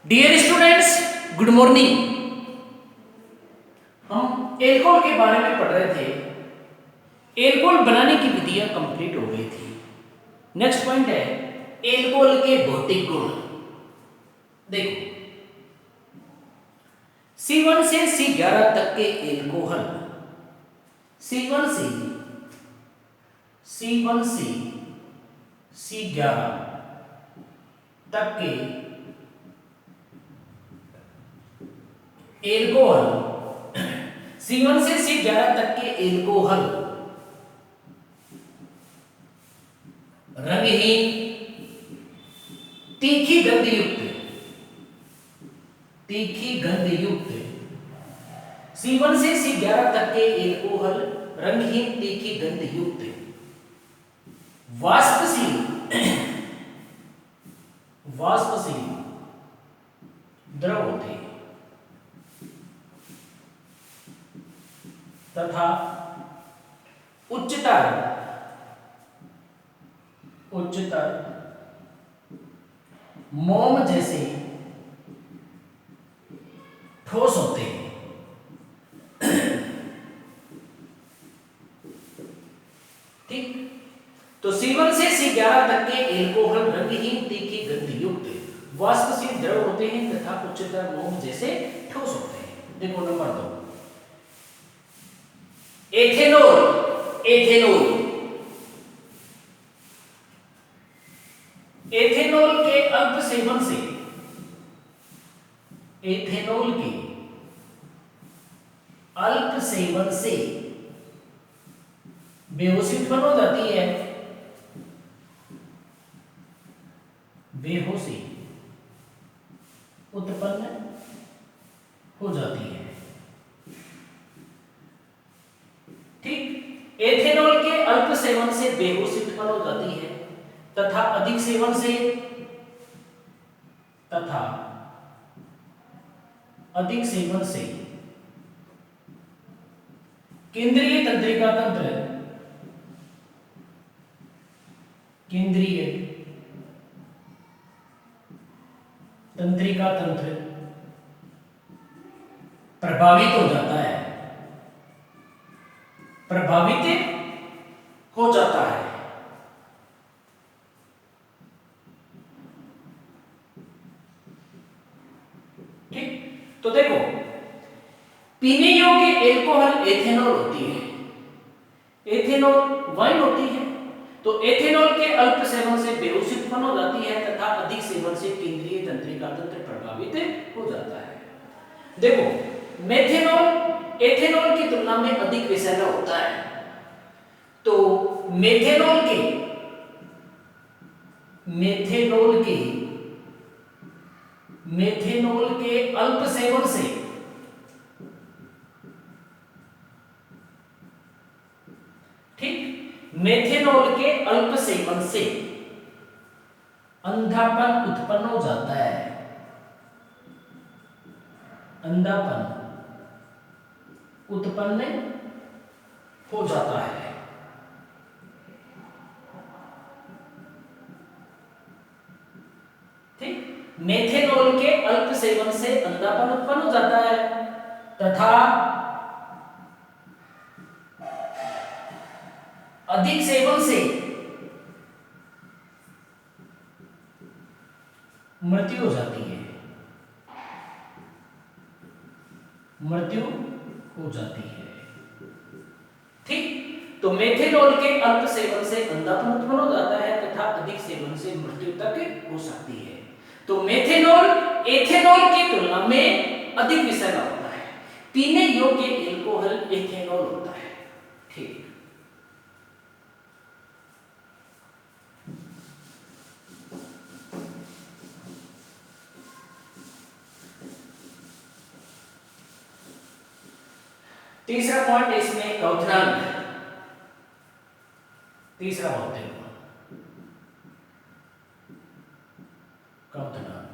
Dear students, good morning. हम alcohol के बारे में पढ़ रहे थे। एल्कोहल बनाने की विधियां कंप्लीट हो गई थी। नेक्स्ट पॉइंट है एल्कोहल के भौतिक गुण। देखो, C1 से C11 तक के एल्कोहल, C1 से C11 तक के एल्कोहल, C1 से C11 तक के एल्कोहल रंगहीन, तीखी गंध युक्त, C1 से C11 तक के एल्कोहल रंगहीन, तीखी गंध युक्त, वाष्पशील द्रव होते तथा उच्चतर मोम जैसे ठोस होते हैं। ठीक, तो C1 से C11 तक के एल्कोहल रंगहीन, तीखी गंध युक्त, वाष्पशील द्रव होते हैं तथा उच्चतर मोम जैसे ठोस होते हैं। देखो नंबर 2, एथेनॉल के अल्प सेवन से, एथेनॉल के अल्प सेवन से बेहोशी उत्पन्न हो जाती है, बेहोशी उत्पन्न हो जाती है। ठीक, एथेनॉल के अल्प सेवन से बेहोशी उत्पन्न हो जाती है तथा अधिक सेवन से केंद्रीय तंत्रिका तंत्र प्रभावित हो जाता है, ठीक, तो देखो, पीने योग्य एल्कोहल एथेनॉल होती है, एथेनॉल वाइन होती है। तो एथेनॉल के अल्प सेवन से बेहोशी उत्पन्न हो जाती है तथा अधिक सेवन से केंद्रीय तंत्रिका तंत्र प्रभावित हो जाता है। देखो, मेथेनॉल एथेनॉल की तुलना में अधिक विषैला होता है। तो मेथेनॉल के अल्प सेवन से मेथेनॉल के अल्प सेवन से अंधापन उत्पन्न हो जाता है, अंधापन उत्पन्न हो जाता है। ठीक, मेथेनॉल के अल्प सेवन से अंधापन उत्पन्न हो जाता है तथा अधिक सेवन से मृत्यु हो जाती है, ठीक, तो मेथेनॉल के अल्प सेवन से अंधापन उत्पन्न हो जाता है तथा अधिक सेवन से मृत्यु तक हो सकती है। तो मेथेनॉल एथेनॉल की तुलना में अधिक विषैला होता है, पीने योग्य एल्कोहल एथेनॉल होता है। ठीक, तीसरा पॉइंट इसमें क्वथनांक, तीसरा भौतिक गुण क्वथनांक।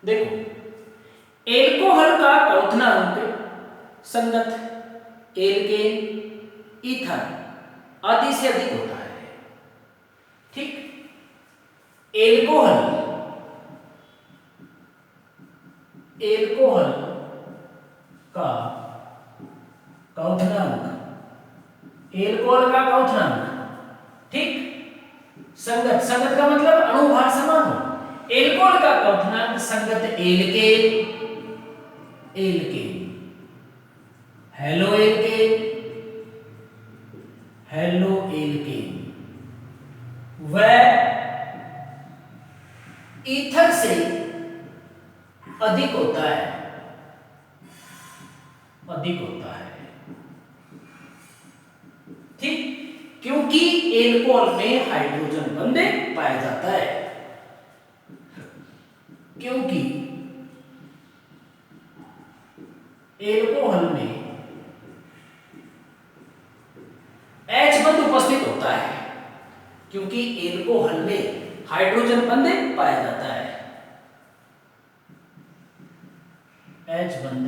देखो, एल्कोहल का क्वथनांक संगत एल्केन, ईथर आदि से अधिक होता है। ठीक, एल्कोहल एल्कोहल का क्वथनांक, एल्कोहल का क्वथनांक, ठीक, संगत, संगत का मतलब अणुभार समान हो, एल्कोहल का क्वथनांक संगत alkane, alkane, haloalkane, haloalkane, वह ईथर से अधिक होता है, अधिक होता है, ठीक, क्योंकि एल्कोहल में हाइड्रोजन बंध पाया जाता है, क्योंकि एल्कोहल में H बंध उपस्थित होता है, क्योंकि एल्कोहल में हाइड्रोजन बंध पाया जाता है, H बंध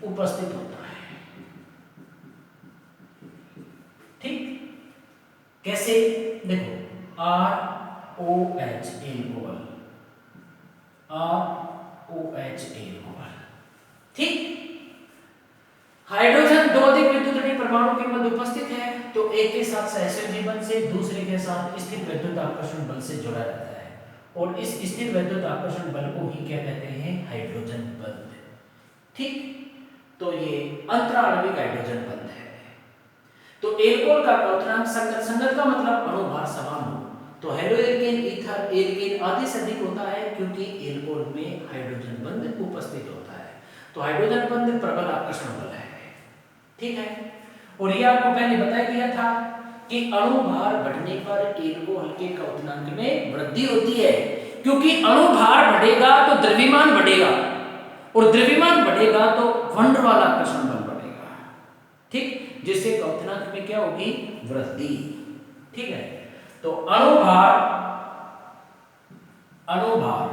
उपस्थित होता है, ठीक, कैसे, देखो ROH एल्कोहल, ROH एल्कोहल, ठीक, हाइड्रोजन दो अधिक विद्युत ऋणात्मक परमाणु के मध्य उपस्थित है, तो एक के साथ सहसंयोजी बल से दूसरे के साथ स्थिर विद्युत आकर्षण बल से जुड़ा रहता है, और इस स्थिर विद्युत आकर्षण बल को ही क्या कहते हैं, हाइड्रोजन बंध, ठीक, तो ये अंतराणविक हाइड्रोजन बंध है। तो एल्कोहल का क्वथनांक संगत, संगत का मतलब अणुभार समान हो, तो हेलो एल्केन, ईथर, एल्केन आदि से अधिक होता है, क्योंकि एल्कोहल में हाइड्रोजन बंध उपस्थित होता है, तो हाइड्रोजन बंध प्रबल आकर्षण बल है, ठीक है। और ये आपको पहले बताया गया था कि अणुभार बढ़ने पर एल्कोहल के क्वथनांक में वृद्धि होती है, क्योंकि अणुभार बढ़ेगा तो द्रव्यमान बढ़ेगा, और द्रव्यमान बढ़ेगा तो वंड वाला आकर्षण बल बढ़ेगा, ठीक, जिससे क्वथनांक में क्या होगी, वृद्धि, ठीक है। तो अणुभार, अणुभार,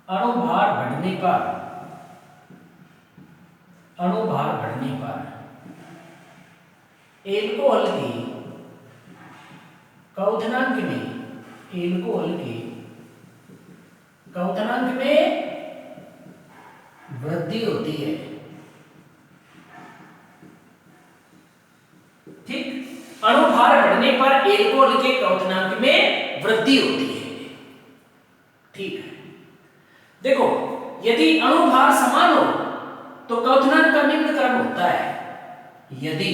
अणुभार बढ़ने पर, अणुभार बढ़ने पर एल्कोहल के क्वथनांक में, एल्कोहल के क्वथनांक में वृद्धि होती है, ठीक, अणुभार बढ़ने पर एल्कोहल के क्वथनांक में वृद्धि होती है, ठीक है। देखो, यदि अणुभार समान हो तो क्वथनांक का निम्न क्रम होता है, यदि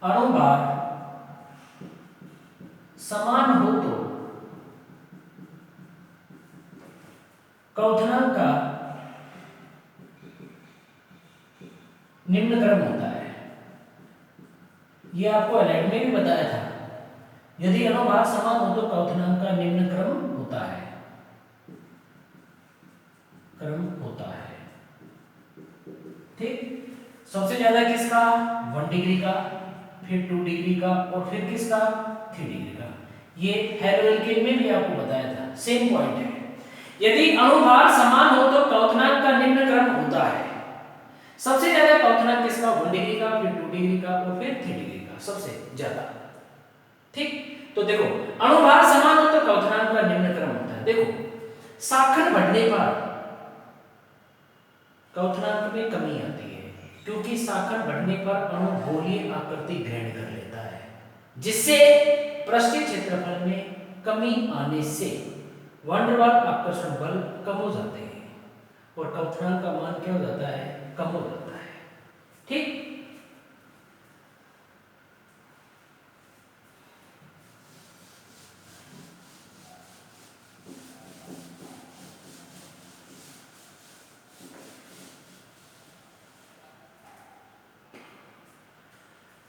अणुभार समान हो तो क्वथनांक का निम्न क्रम होता है, ये आपको एलाइड में भी बताया था, यदि अणुभार समान हो तो क्वथनांक का निम्न क्रम होता है, क्रम होता है, ठीक, सबसे ज्यादा किसका, 1 डिग्री का, फिर 2 डिग्री का, और फिर किसका, 3 डिग्री का, ये हेलो एल्केन में भी आपको बताया था, सेम पॉइंट है, यदि अणुभार समान हो तो क्वथनांक का निम्न क्रम होता है, सबसे ज्यादा क्वथनांक किसका, 1 डिग्री का, फिर 2 डिग्री का, और फिर 3 डिग्री का, सबसे ज्यादा, ठीक। तो देखो, अणुभार समान हो तो क्वथनांक का निम्न क्रम होता है, देखो शाखन बढ़ने पर क्वथनांक में कमी आती है, क्योंकि शाखन बढ़ने पर अणु गोलीय आकृति ग्रहण कर लेता है, जिससे पृष्ठीय क्षेत्रफल में कमी आने से वंड वाल आकर्षण बल कम हो जाते हैं, और क्वथनांक का मान क्या हो जाता है, कम हो जाता है, ठीक।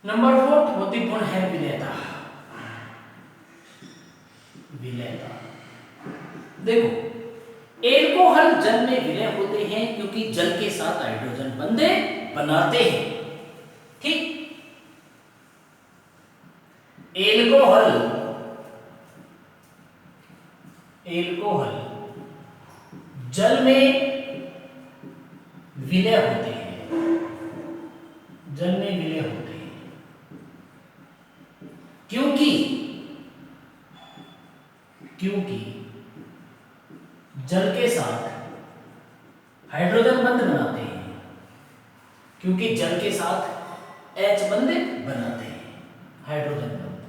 नंबर 4 भौतिक गुण है विलयता, विलयता, देखो एल्कोहल जल में विलय होते हैं, क्योंकि जल के साथ हाइड्रोजन बंधे बनाते हैं, ठीक, एल्कोहल, एल्कोहल जल में विलय होते हैं, जल में विलय होते हैं, क्योंकि, क्योंकि जल के साथ हाइड्रोजन बंध बनाते हैं, क्योंकि जल के साथ H बंध बनाते हैं, हाइड्रोजन बंध।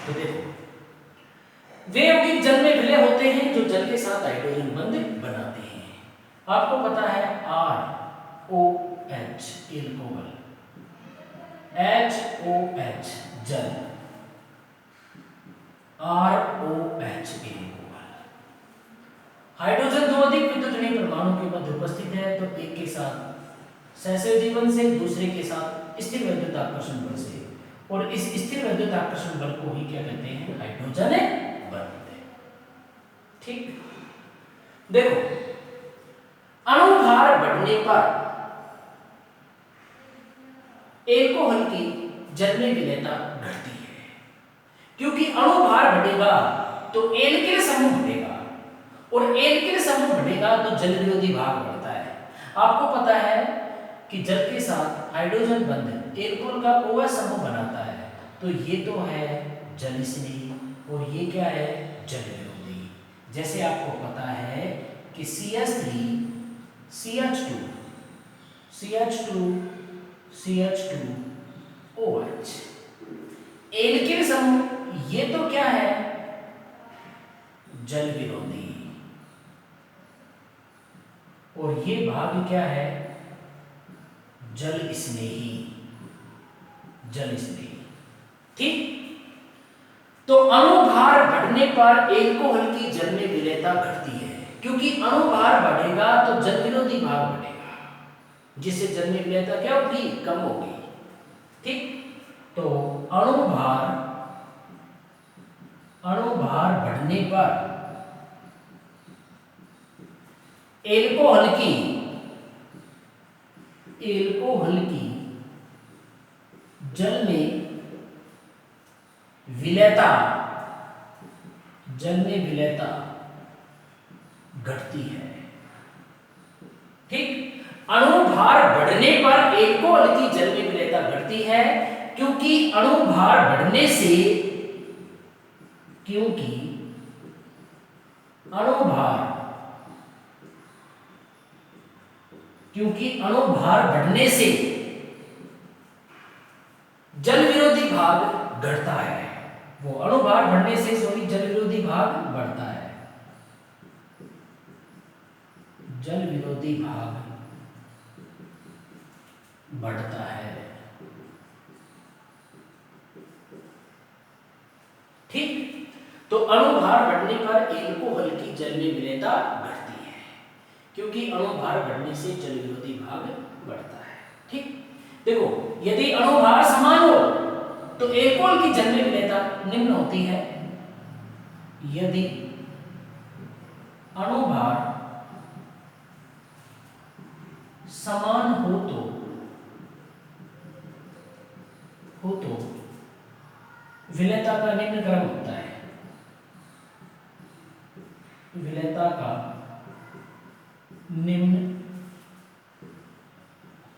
तो देखो वे यौगिक जल में विलय होते हैं जो जल के साथ हाइड्रोजन बंध बनाते हैं। आपको पता है ROH एल्कोहल, HOH जल, ROH एल्कोहल। हाइड्रोजन दो अधिक विद्युत ऋणात्मक परमाणु के मध्य उपस्थित है, तो एक के साथ सहसंयोजी जीवन से, दूसरे के साथ स्थिर विद्युत आकर्षण बल से, और इस स्थिर विद्युत आकर्षण बल को ही क्या कहते हैं? हाइड्रोजन बल। ठीक, देखो अणुभार बढ़ने पर एल्कोहल की जल में विलयता घटती है, क्योंकि अणुभार बढ़ेगा तो एल्किल समूह बढ़ेगा, और एल्किल समूह बढ़ेगा तो जल विरोधी भाग बढ़ता है। आपको पता है कि जल के साथ हाइड्रोजन बंध एल्कोहल का OH समूह बनाता है, तो ये तो है जल स्नेही और ये क्या है? जल विरोधी। जैसे आपको पता है कि CH3 CH2 CH2 CH2 OH alkyl समूह, ये तो क्या है? जल विरोधी, और ये भाग क्या है? जल स्नेही, जल स्नेही। ठीक, तो अणुभार बढ़ने पर एल्कोहल की जल में विलयता घटती है, क्योंकि अणुभार बढ़ेगा तो जल विरोधी भाग बढ़ेगा, जिससे जल में विलयता क्या होगी? कम होगी। ठीक, तो अणुभार बढ़ने पर एल्कोहल की जल में विलयता घटती है। ठीक, अणुभार बढ़ने पर एल्कोहल की जल में विलयता घटती है, क्योंकि अणुभार बढ़ने से जल विरोधी भाग घटता है। वो अणुभार बढ़ने से जल विरोधी भाग बढ़ता है, जल विरोधी भाग बढ़ता है। ठीक, तो अणुभार बढ़ने पर एल्कोहल की जल में विलयता घटती है, क्योंकि अणुभार बढ़ने से जल विरोधी भाग बढ़ता है। ठीक, देखो यदि अणुभार समान हो तो एल्कोहल की जल में विलयता निम्न होती है। यदि अणुभार समान हो तो विलयता का निम्न क्रम होता है, विलयता का निम्न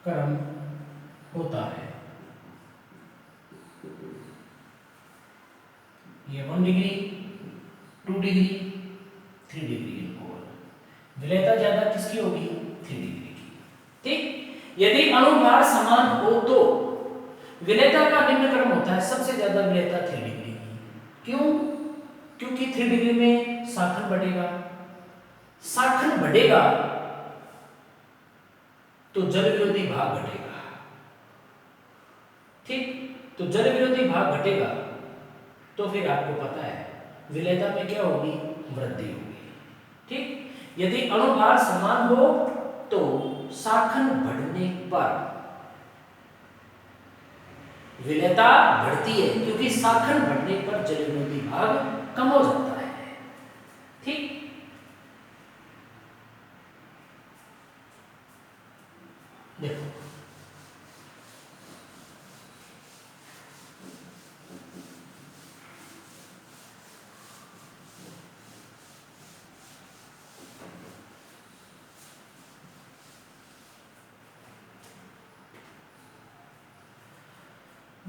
क्रम होता है। ये 1 डिग्री, 2 डिग्री, 3 डिग्री एल्कोहल। विलयता ज्यादा किसकी होगी? 3 डिग्री की। ठीक, यदि अणुभार समान हो तो विलयता का निम्न क्रम होता है, सबसे ज्यादा विलयता 3 डिग्री की। क्यों? क्योंकि 3 डिग्री में शाखन बढ़ेगा, शाखन बढ़ेगा तो जल विरोधी भाग घटेगा। ठीक, तो जल विरोधी भाग घटेगा तो फिर आपको पता है विलयता में क्या होगी? वृद्धि होगी। ठीक, यदि अणुभार समान हो तो शाखन बढ़ने पर विलयता बढ़ती है, क्योंकि शाखन बढ़ने पर जल विरोधी भाग कम हो जाता है। ठीक, देखो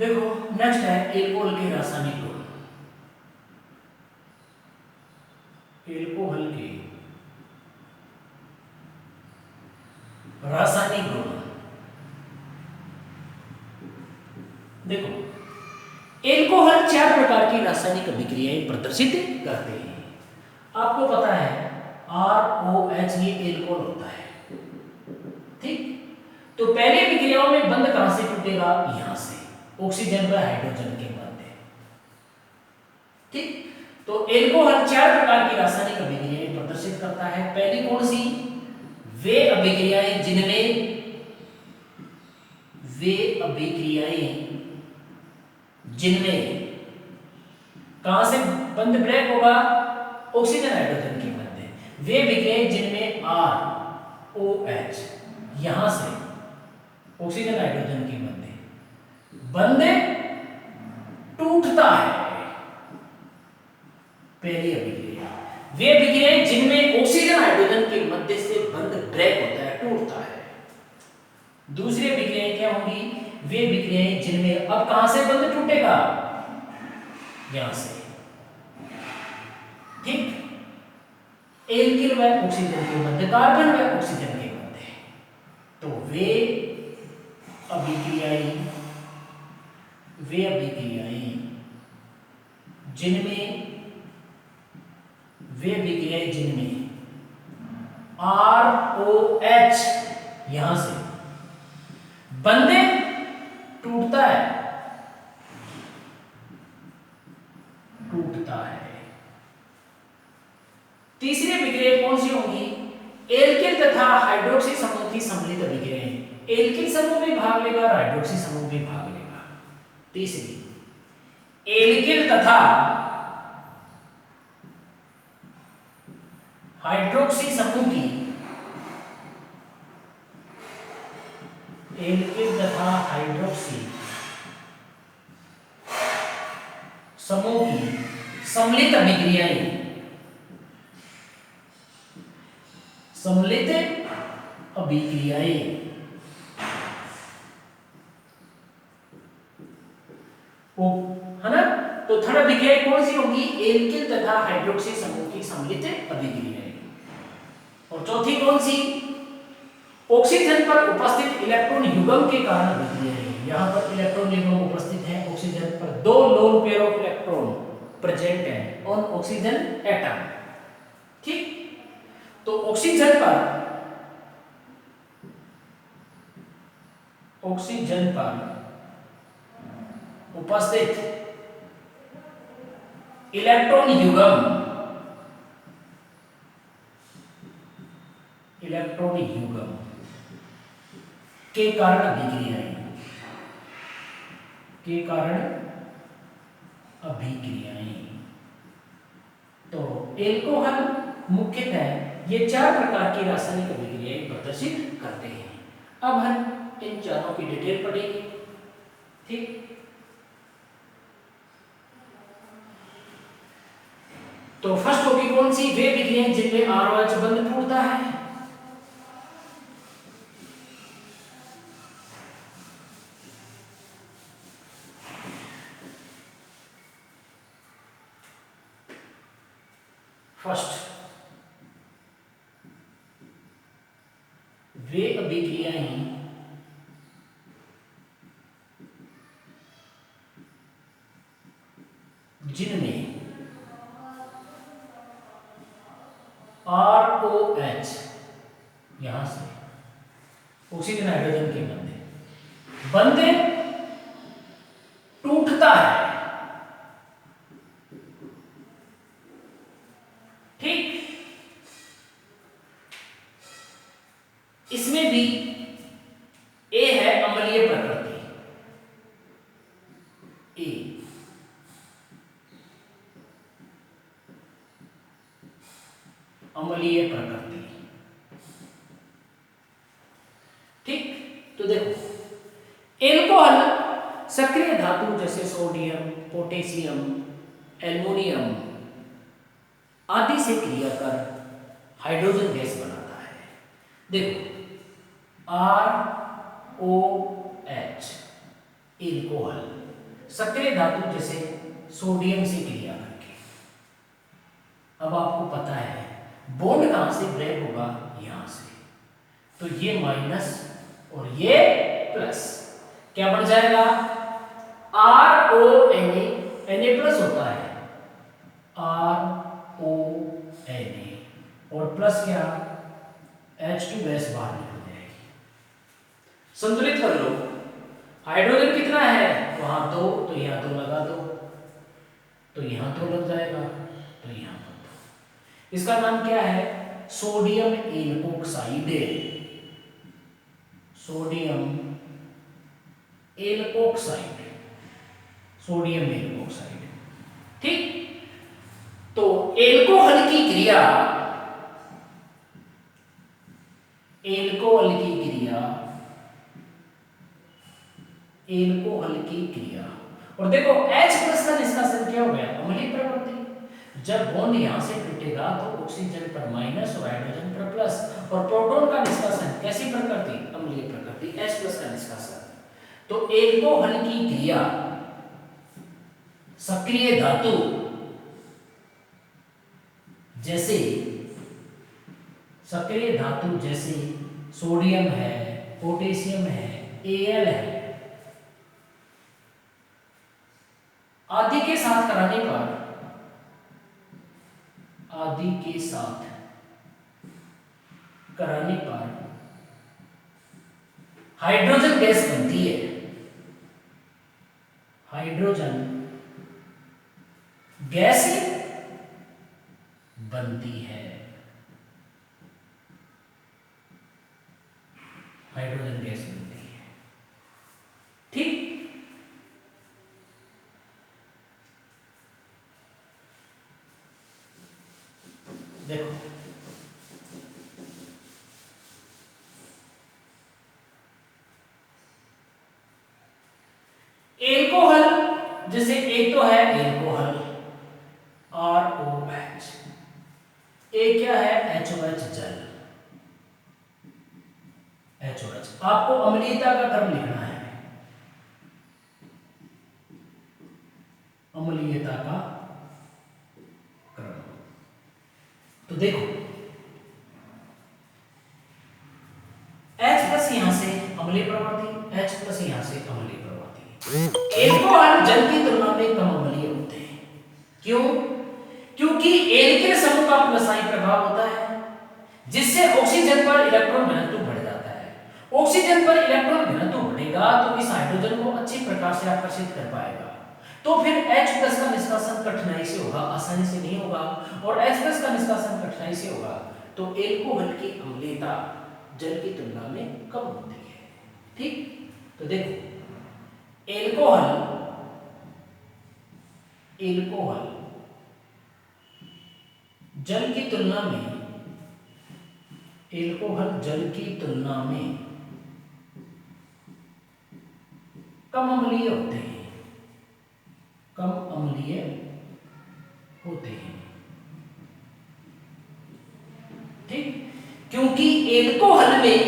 देखो नेक्स्ट है एल्कोहल के रासायनिक गुण। एल्कोहल के रासायनिक गुण। देखो एल्कोहल 4 प्रकार की रासायनिक अभिक्रियाएं प्रदर्शित करते हैं। आपको पता है ROH ये एल्कोहल होता है, ठीक। तो पहले अभिक्रियाओं में बंध कहां से टूटेगा? यहां से, ऑक्सीजन व हाइड्रोजन के मध्य, ठीक। तो एल्कोहल 4 प्रकार की रासायनिक अभिक्रियाएं प्रदर्शित करता है। पहली कौन सी? वे अभिक्रियाएं जिनमें कहां से बंध ब्रेक होगा? ऑक्सीजन हाइड्रोजन के मध्य। वे अभिक्रियाएं जिनमें ROH यहां से ऑक्सीजन हाइड्रोजन के मध्य बंध टूटता है। पहली अभिक्रिया। वे अभिक्रियाएं जिनमें ऑक्सीजन हाइड्रोजन के मध्य से बंध ब्रेक होता है, टूटता है। दूसरी अभिक्रियाएं क्या होंगी? वे अभिक्रियाएं जिनमें अब कहां से बंध टूटेगा? यहां से, ठीक। एल्किल व ऑक्सीजन के मध्य, कार्बन व ऑक्सीजन के मध्य। तो वे अभिक्रियाएं जिनमें ROH यहां से बंधे टूटता है, तीसरी अभिक्रिया कौन सी होगी? एल्किल तथा हाइड्रोक्सी समूह की सम्मिलित अभिक्रियाएं। एल्किल समूह भी भाग लेगा और हाइड्रोक्सी समूह भी भाग लेगा। तीसरी, एल्किल तथा हाइड्रोक्सी समूह की सम्मिलित अभिक्रियाएं है ना। तो थर्ड अभिक्रिया कौन सी होगी? एल्किल तथा हाइड्रोक्सी समूह की सम्मिलित अभिक्रियाएं। और चौथी कौन सी? ऑक्सीजन पर उपस्थित इलेक्ट्रॉन युग्म के कारण अभिक्रिया है। यहां पर इलेक्ट्रॉन युग्म उपस्थित है, ऑक्सीजन पर 2 lone pair of electron present है ऑन ऑक्सीजन एटम, ठीक। तो ऑक्सीजन पर उपस्थित इलेक्ट्रॉन युग्म के कारण अभिक्रियाएं। तो एल्कोहल मुख्यतः ये 4 प्रकार की रासायनिक अभिक्रियाएं प्रदर्शित करते हैं। अब हम इन चारों की डिटेल पढ़ेंगे, ठीक। तो फर्स्ट होगी कौन सी? वे अभिक्रियाएं जिनमें ROH बंध टूटता है। फर्स्ट, वे अभिक्रियाएं जिनमें ROH यहां से ऑक्सीजन हाइड्रोजन के मध्य बंधे टूटता है, ठीक। इसमें भी ए है अम्लीय प्रकृति, ए अम्लीय प्रकृति, ठीक। तो देखो एल्कोहल सक्रिय धातु जैसे सोडियम, पोटेशियम, एल्युमिनियम आदि से क्रिया कर हाइड्रोजन गैस बनाता है। देखो ROH एल्कोहल सक्रिय धातु जैसे सोडियम से क्रिया करके। अब आपको पता है बॉन्ड कहां से ब्रेक होगा, यहां से, तो ये माइनस और ये प्लस, क्या बन जाएगा, RONA, Na प्लस होता है, RONA, और प्लस क्या, H2 गैस बाहर निकल जाएगी। संतुलित कर लो, हाइड्रोजन कितना है, वहां 2, तो यहां 2 लगा दो, तो यहां 2 लग जाएगा, तो यहां 2। इसका नाम क्या है, sodium alkoxide, sodium alkoxide, sodium alkoxide. ठीक, तो एल्कोहल की क्रिया, एल्कोहल की क्रिया, एल्कोहल की क्रिया, और देखो H प्लस का निष्कासन क्या हो गया, अम्लीय प्रवृत्ति। जब बॉन्ड यहां से टूटेगा तो ऑक्सीजन पर माइनस और हाइड्रोजन पर प्लस, और प्रोटॉन का निष्कासन कैसी प्रकृति, अम्लीय प्रकृति, H प्लस का निष्कासन। तो एल्कोहल की क्रिया सक्रिय धातु जैसे, सक्रिय धातु जैसे सोडियम है, पोटेशियम है, Al है, आदि के साथ कराने पर, आदि के साथ कराने पर हाइड्रोजन गैस बनती है, हाइड्रोजन गैस बनती है, हाइड्रोजन गैस बनती है। ठीक, देखो एल्कोहल जैसे, एक तो है एल्कोहल ROH, एक क्या है HOH जल, HOH। आपको अम्लीयता का क्रम लिखना है, अम्लीयता का क्रम। तो देखो H प्लस यहां से अम्लीय प्रवृत्ति, H प्लस यहां से अम्लीय प्रवृत्ति। एल्कोहल जल की तुलना में कम अम्लीय होते हैं, क्यों, क्योंकि एल्किल समूह का प्लस आई प्रभाव होता है, जिससे ऑक्सीजन पर इलेक्ट्रॉन घनत्व बढ़ जाता है। ऑक्सीजन पर इलेक्ट्रॉन घनत्व बढ़ेगा तो इस हाइड्रोजन को अच्छी प्रकार से आकर्षित कर पाएगा, तो फिर H प्लस का निष्कासन कठिनाई से होगा, आसानी से नहीं होगा, और H प्लस का निष्कासन कठिनाई से होगा, तो एल्कोहल की अम्लीयता जल की तुलना में कम होती है। ठीक, तो देखो एल्कोहल, एल्कोहल जल की तुलना में, एल्कोहल जल की तुलना में कम अम्लीय होते हैं, कम अम्लीय होते हैं। ठीक, क्योंकि एल्कोहल में,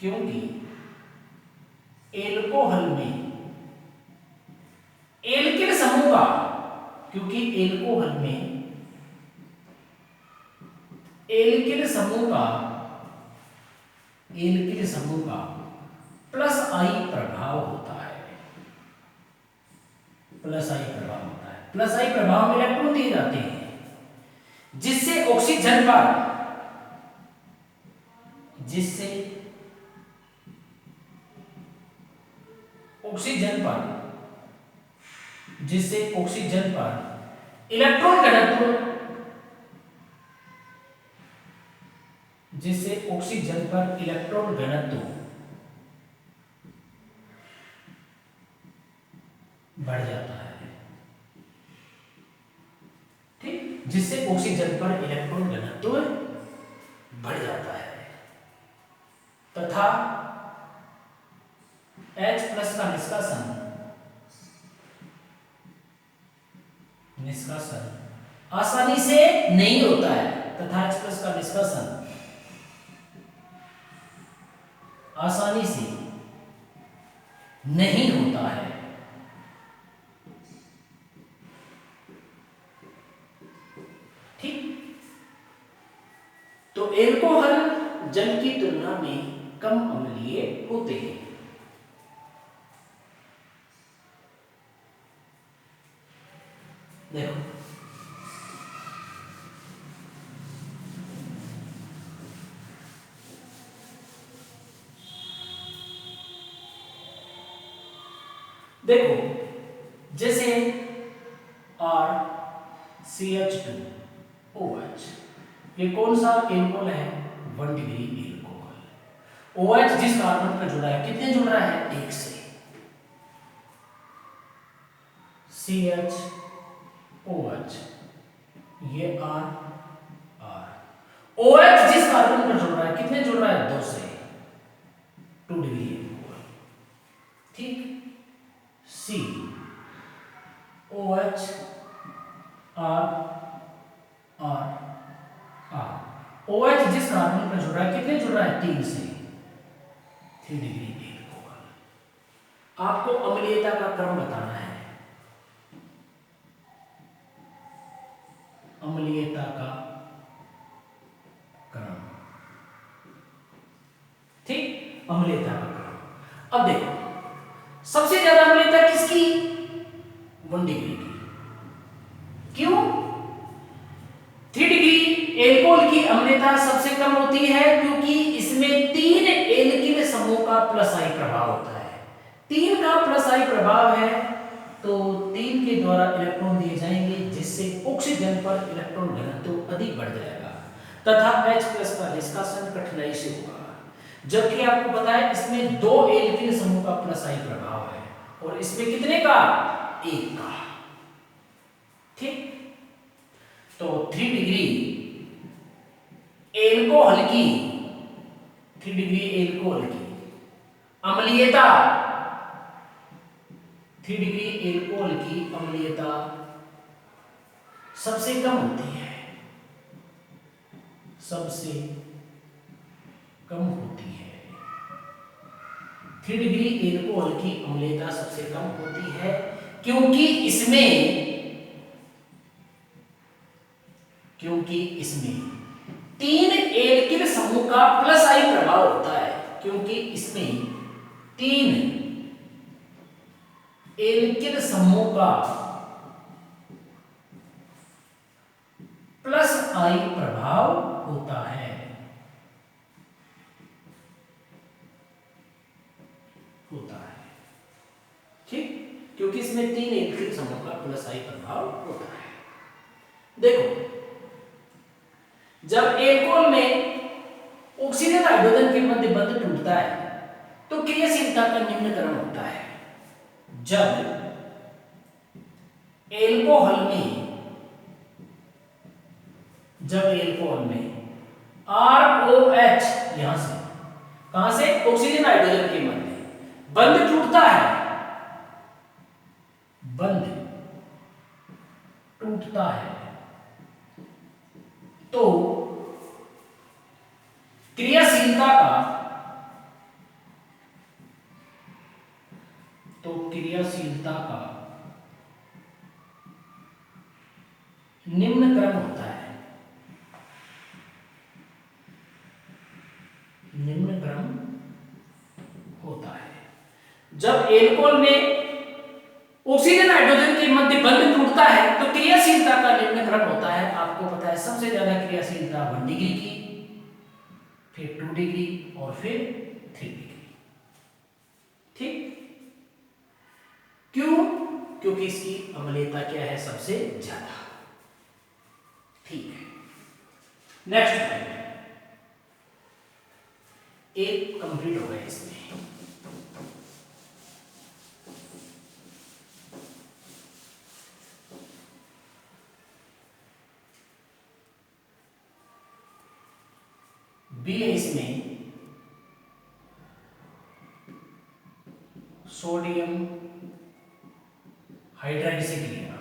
क्योंकि एल्कोहल में एल्किल समूह का, क्योंकि एल्कोहल में एल्किल समूह का, एल्किल समूह का प्लस आई प्रभाव होता है, प्लस आई प्रभाव होता है। प्लस आई प्रभाव में इलेक्ट्रॉन दिए जाते हैं, जिससे ऑक्सीजन पर, जिससे ऑक्सीजन पर, जिससे ऑक्सीजन पर इलेक्ट्रॉन घनत्व, जिससे ऑक्सीजन पर इलेक्ट्रॉन घनत्व बढ़ जाता है। ठीक, जिससे ऑक्सीजन पर इलेक्ट्रॉन घनत्व बढ़ जाता है तथा H प्लस का निष्कासन, निष्कासन आसानी से नहीं होता है, तथा H प्लस का निष्कासन आसानी से नहीं होता है। ठीक, तो एल्कोहल जल की तुलना में कम अम्लीय होते हैं। देखो देखो जैसे RCH2OH, ये कौन सा एल्कोहल है? 1 डिग्री एल्कोहल। OH जिस कार्बन पर जुड़ा है, कितने जुड़ रहा है? 1 से। CHOH, ये R OH जिस कार्बन पर जुड़ रहा है, कितने जुड़ रहा है? 2 से, 2 डिग्री एल्कोहल। ठीक, COH R OH जिस कार्बन पर जुड़ रहा है, कितने जुड़ रहा है? 3 से, 3 डिग्री एल्कोहल। आपको अम्लीयता का क्रम बताना है। अम्लीयता का क्रम, ठीक, अम्लीयता का क्रम। अब देखो सबसे ज्यादा अम्लीयता किसकी? 1 डिग्री की। क्यों? 3 डिग्री एल्कोहल की अम्लीयता सबसे कम होती है क्योंकि इसमें 3 एल्किल समूह का प्लस आई प्रभाव होता है। 3 का प्लस आई प्रभाव है तो 3 के द्वारा इलेक्ट्रॉन दिए जाएंगे, जिससे ऑक्सीजन पर इलेक्ट्रॉन घनत्व अधिक बढ़ जाएगा तथा H+ का निष्कासन कठिनाई से होगा। जबकि आपको पता है इसमें 2 एल्किल समूह का प्लस आई प्रभाव है और इसमें कितने का? 1 का। ठीक, तो 3 डिग्री एल्कोहल की, 3 डिग्री एल्कोहल की अम्लीयता, 3 डिग्री एल्कोहल की अम्लीयता सबसे कम होती है, सबसे कम होती है। 3 डिग्री एल्कोहल की अम्लीयता सबसे कम होती है क्योंकि इसमें 3 एल्किल समूह का प्लस आई प्रभाव होता है, क्योंकि इसमें 3 एल्किल समूह का प्लस आई प्रभाव होता है, ठीक, क्योंकि इसमें 3 एल्किल समूह का प्लस आई प्रभाव होता है। देखो जब एल्कोहल में ऑक्सीजन हाइड्रोजन के मध्य बंध टूटता है तो क्रियाशीलता का निम्न क्रम होता है। जब एल्कोहल में ROH, यहां से, कहां से? ऑक्सीजन हाइड्रोजन के मध्य बंध टूटता है, बंध टूटता है तो क्रियाशीलता का निम्न क्रम होता है, निम्न क्रम होता है। जब एल्कोहल में ऑक्सीजन हाइड्रोजन के मध्य बंध टूटता है तो क्रियाशीलता का निम्न क्रम होता है। आपको पता है सबसे ज्यादा क्रियाशीलता 1 डिग्री की, फिर 2 डिग्री और फिर 3 डिग्री। ठीक, क्यों? क्योंकि इसकी अम्लीयता क्या है? सबसे ज्यादा। ठीक है, नेक्स्ट पॉइंट, एक कंप्लीट हो गया इसमें। बी है इसमें सोडियम हाइड्राइड से क्रिया,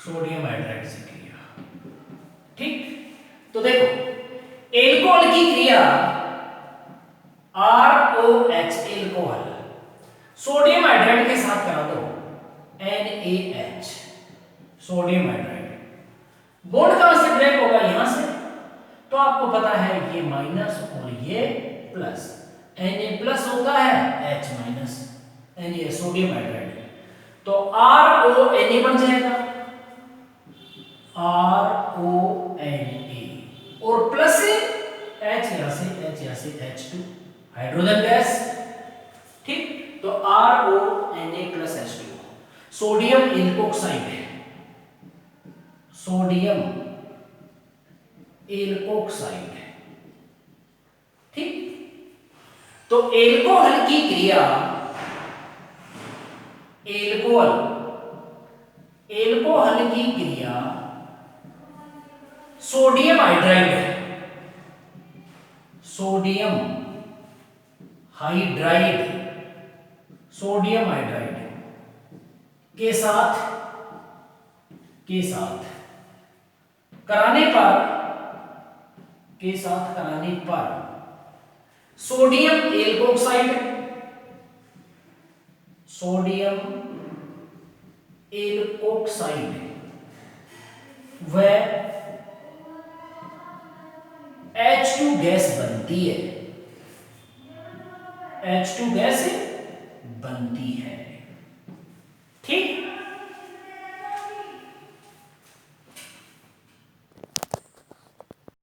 सोडियम हाइड्राइड से क्रिया। ठीक, तो देखो एल्कोहल की क्रिया ROH एल्कोहल, सोडियम हाइड्राइड के साथ करा दो NaH, सोडियम हाइड्राइड, बॉन्ड कहां से ब्रेक होगा, यहां से, तो आपको पता है ये माइनस और ये प्लस, Na प्लस होता है H minus, Na sodium hydride, तो RONA बन जाएगा, RONA, और प्लस से H यहां से H2, हाइड्रोजन गैस, ठीक, तो RONA plus H2, sodium alkoxide है, सोडियम एल्कोक्साइड, ठीक, तो एल्कोहल की क्रिया, एल्कोहल की क्रिया सोडियम हाइड्राइड है, सोडियम हाइड्राइड, सोडियम हाइड्राइड के साथ कराने पर सोडियम एल्कोक्साइड, सोडियम एल्कोक्साइड व H2 गैस बनती है, H2 गैस बनती है, ठीक।